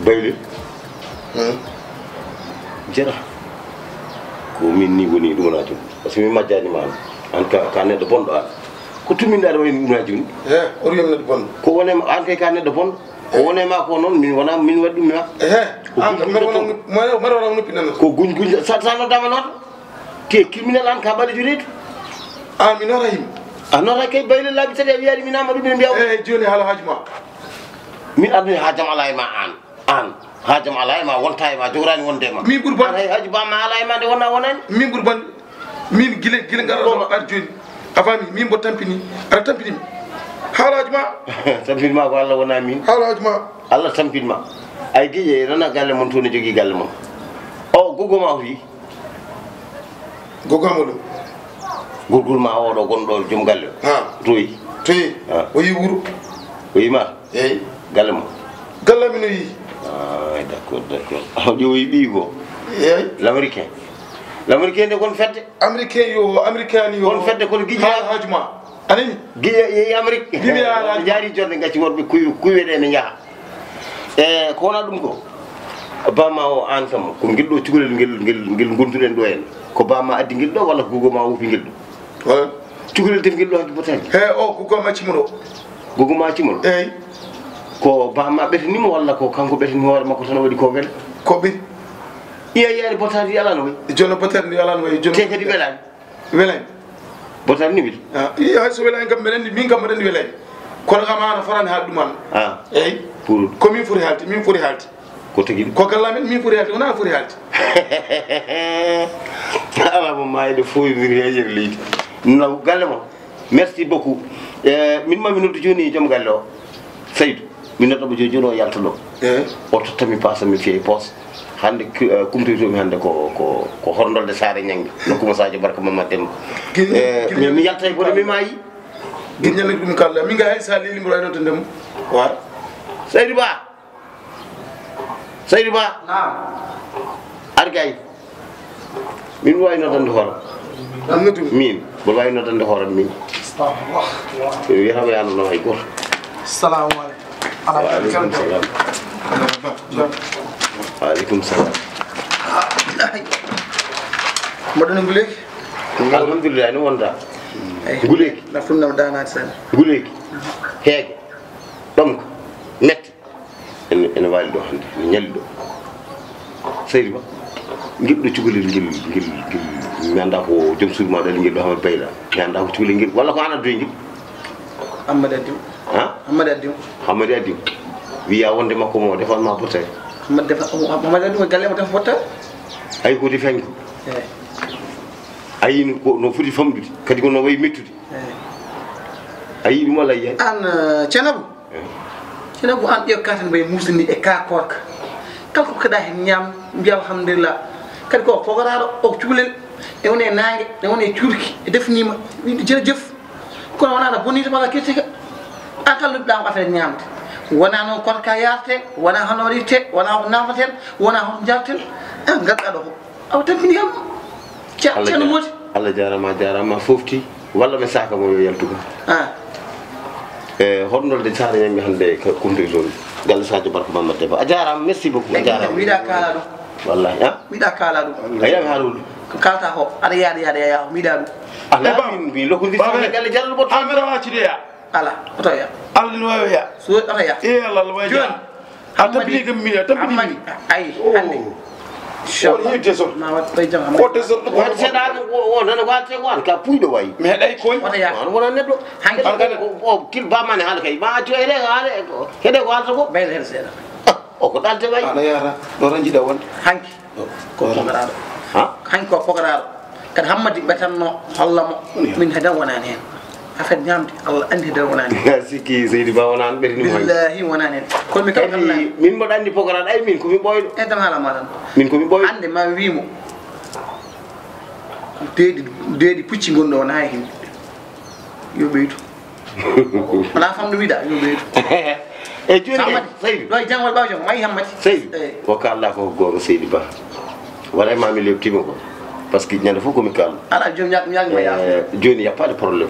Baylir jara ko min ni woni dum na jum parce que mi majjani ma an ka neddo bondo an ko tumindaade wayni dum na jum o yom neddo bondo ko wone an kay ka neddo bondo ko wone ma ko non min wona min waddi mi an maro wona noppi nan ko guñ sa no dama not ke criminel an ka bali jureetu an mi nora him an nora kay Baylir labi tade wiyaade mi nama dum mi biya joni hala hajma min adni hajam ala ma an hajam ala ma wonta ma jogorani wonde ma min burban hay haji ba ma ala ma de wona wonani min burban min gile ngaro ar joni afami min bo tampini ara tampini halaji ma tampini ma ko Allah wona min halaji ma Allah tampini ma ay gije rana galle mon to ne jogi galle mon o gogo ma wi gogo mo do gurgul ma o do gondo jum galle ha toyi o yi wuro o yi ma galle mo galle mi no yi d'accord aw jowi bigo l'américain de kon fedde américain yo kon fedde kon giji hajuma anani giji Amérique jaari jonde ngacci worbe kuwede ne jaha ko wona dum ko bama o an kam ko gildo cugolel ngel gonduden do en ko bama addi gildo walla gogo ma wufi gildo wala cugolel def gildo hadi botani o gogo ma cimodo ko bama betanimo walla ko kanko betani hoore makko tan wadi ko vel ko be yaari botani ala no way jono botani ala no way jono te kadi welani botani ni wil hay so welani kam benen min kam benen welani kono kam ana farani haaldum an pour ko min furi halti ko tagi ko gallamen min furi halti wona furi halti ala mo mayde foy mir hejer leydi no galle mo merci beaucoup min mami noddu joni jom galle o Seydou min noddo bo joni o yalta do o tottami pasa mi fiye pos hande kumtito mi hande ko horndolde saare ñangi nokkuma Sadio Barka Mamad Demba mi yalta e bodo mi mayi ginnal dum kala mi nga hay sa leli mo ayno to ndem wa Seydou Ba naam argay min way nodande horam min bo way nodande horam min astaghfirullah wi hawa yano no hay goto assalamu alaykum waaleykum salam modon nguleki alhamdulillah no wonda nguleki na funna dana sen nguleki heege donc metti ene wali do hande ni nyalli do Seydou Ba ngiddo cugolel ngil mi anda ko jom surma dal ngil do hamal bayla mi anda ko cugolel ngil walla ko ana do ngil Amadou Adim Amadou Adim wiya wonde makko mo defal ma botte Amadou Adim galle mo def botte ay ko di feñ ko ay no futi famdude kadi ko no way mettude ay dum wala yi an cenabu an ƴeew katan bay musni e ka korka kalko kada hen ñam mbiya alhamdulillah kadi ko fogaraɗo o cuulel e woni nangue e woni cuurki e defnima wiide jerejef kono wona no bonita mala kirtika an kalluɗa ko affaire ñamde wona noon korka yarte wona hono waɗirte wona ko nafaten wona hoto jarten gadɗa ɗo ko awa tampini kam ceerno moti Allah jarama fofti walla mi saka mo yo yaltugo horndolde saare ñammi hande kumtiri toon galle Sadio Barka Mamad Demba a jarama merci beaucoup a jarama wiɗa kala ɗum wallahi wiɗa kala ɗum ayami haala ɗum ko kalta ko aɗa yaada yaha miɗa ɗum alamin mi lokodir galle jallo bo amira waccideya ala oto ya Allah no wawi ya so oto ya Allah no wawi joni a tampini kam mi tampini ay hande Inshallah. Tesor. Ma wat tay jang am. Ko tesor ko. Wat sedan o nana walte wan ka puydo way. Me day ko. Wata ya. Wona neddo. Hanke o kil ba mane hal kay ma to ele hale kede ko alto ko. Bayl her seda. O ko dalte way. Ala yara do ranji da won. Hanki. Ko fogaraɗo. Ha? Hanki ko fogaraɗo. Kadi hammadi ɓetanno hollamo min hedan wonani hen. Affaire ñamde Allah andi hedan wonani hen. Siki Seydi Ba wonani ɓerni mo. Billahi wonani hen. Kono mi kala min mboɗa andi fogaraɗo ay min komi ɓoyɗo. e dam haala ma tan. Min komi ɓoyɗo. Hande ma wimo deedi pucci gonɗo wona ha himɓe yo ɓeydu wona famɗo wiɗa yo ɓeydu e joni Seydou ɗo e jangol ɓaw jom mayi hammati Seydou ko kalɗa ko goto Seydi Ba waɗayma mi lebtima ko par ce que ñande fof komi kalɗo ala joni ñagma yaafo joni y a pas de problème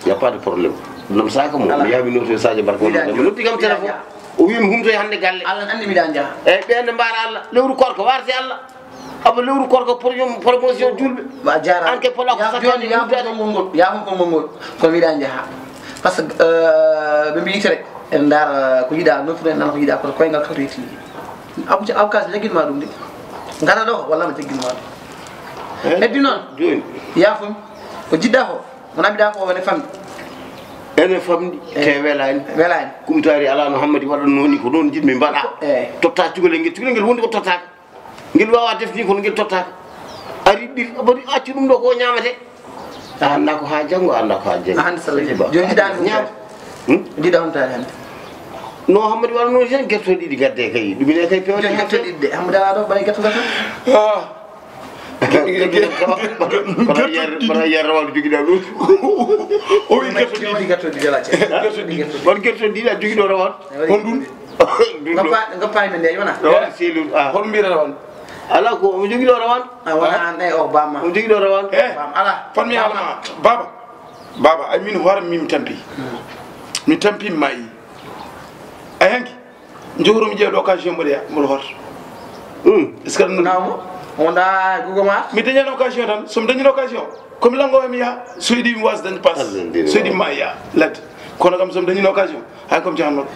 y a pas de problème nam saka mo mi yaami noto Sadio Barka mi noddi kam téléphone o wimi humtoye hande galle Allah andi miɗa jaaha eyyi ɓenne mbaara Allah lewru korka warti Allah abo lewru korka promotion julɓe ma jarama anke pola ko joni yaafo konngol ngol kono miɗa jaaha par ce que ɓe mbi yitere en daara ko yiɗa nofuɗen nan ko yiɗa kono koyngal kawto yetti awkas jagguinma ɗum de ngara ɗo walla ma jagguinma ɗum heddi noon joni yaafumi ko jiɗɗa ko wona mbiɗa ko wone famde ene famɗi te welani welani kumtari ala no hammadi waɗanno woni ko ɗon jiɗmi mbaɗa totta cugolel ngel wondi ko tottaka ngel wawa defni kono ngel tottaka ari ɗir abadi acci ɗum ɗo ko ñamate a anda ko ha janggo anda ko ha janggo hande sallah joni jiɗani ñam jiɗa humtade hande no hammadi waɗanno tan guertoɗe ɗiɗi gadde kay ɗumine kay pewde guertoɗe ɗiɗi de hammadi ala ɗo ɓay guerto gato bara yerra waɗo joguiɗa ɗum O wi guerto ɗiɗi ala won guertoɗe ɗiɗi a joguiɗo rawan hon ɗum gappani men nde wona rawan selul hon mbira rawan ala ko omo joguiɗo rawan wona an ɗay o bamma omo joguiɗo rawan bam ala fan mi haalama baba ay min hoore min tampi mi tampi mayi ay hanki jogoromi ƴeewɗo occasion mboɗoya mboɗo horta est ce que ɗum nawmo wonda gugo ma mi dañani occasion tan somi dañini occasion komi langowo mi yaha so yiɗi mi wasa dañde passe so yiɗi ma ya ladde kono kam somi dañini occasion hay komi jahannoɗo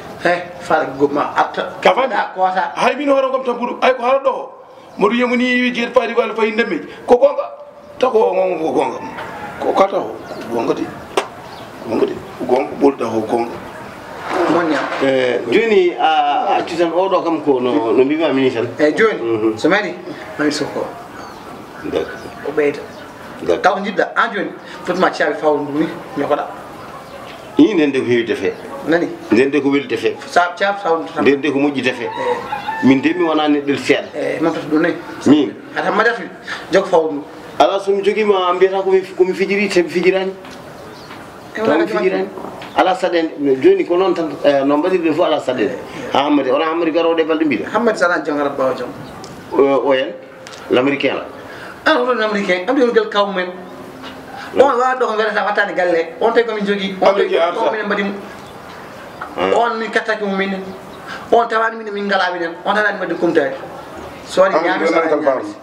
faala gugo ma atta ka fami kota hay min hoore kom tampuɗo ay ko haala ɗo o mboɗo yiyamuni jeeɗi paadi walla fayi ndemmeji ko gonga taw ko gonga ko gonga ko kata o gonga de gonga ɓolɗa ko gonga joni a acci tan oɗo kam ko no mbima mini tan eyyi joni so mari mami sokko o ɓeyda taw ko jiɗɗa an joni fotma caabi fawru ndu ni ñokoɗa i nden de ko heewi defe nani nden de ko weli defe caabi fawru ndu tan nden de ko moƴƴi defe min de mi wona neɗɗel seeɗa mam tata ɗum nayi min hata hammadatu jogo fawru ndu ala somi joguima mbiyata komi fijiri te mi fijirani taw mi fijirani ala saɗede joni ko noon tan no mbaɗirɗen fof ala saɗede ha hammadi ona hammadi garoɗo e balɗe mbiɗa hammadi saɗa jom arat bawa jom o hen l' américain la an oɗon l' américain am ɗon gal kaw men on wawa ɗo ko welata wattade galle on tawi komin jogui on minen mbaɗimo on min kattaki mo minen on tawani minen min ngala minen on tanani wadde kumtade so waɗi ñami so waɗi ñamisi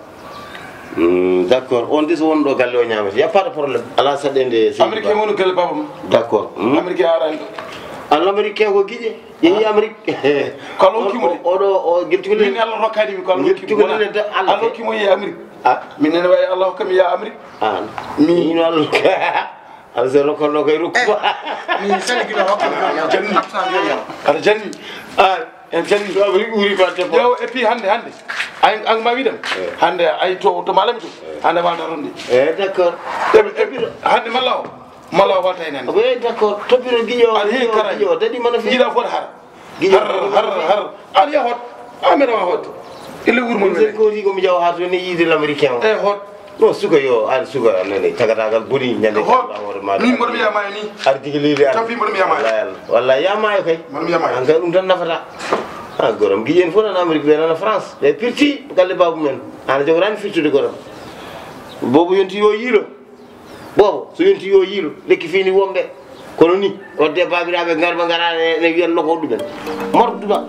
d' accord on de so wonɗo galle o ñamata y a pas de probléme ala saɗede américain woni galle babam d' accord américain arani an l' américain ko guiƴe yeehi amérique ko allah hokkimo de oɗo o gueltugol min allah rokkadimi ko allah hokkimo allah hokkimo yeehi amérique min nene wawi allah hokkami ya amérique an min allah ala so rokkanɗo koye rokku min saliguino janni aɗa janni en janni to amérique ɓuuri fa debbo ƴeew et puis hande an ma wiɗem hande ay to malami to hande walda ronde d' accord hande malla o walta hen hande oui d' accord toppiro guiƴo guiƴo daɗi mana fi jiiɗa fota har an ya hot ameɗa wa hot ille wuuro mum koti komi jaw ha to ne yiide l' américain o hot non suka yo an suka nani tagatagal boni ñande hoore ma min mboɗo mi yamayo ni ar tigi leydi tan fi mboɗo mi yamayo walla yamayo kay mboɗo mi yamayo an kay ɗum tan nafata ha gorom guiƴen fof nana amérique ɓe nana france ɓe pirti galle babou men ana jogorani firtude gorom bobo yonti yo yiilo bobo so yonti yo yiilo lekki fini wonɓe kono ni wadde babiraɓe garba gara ne wiyanno ko ɗumen morduɗa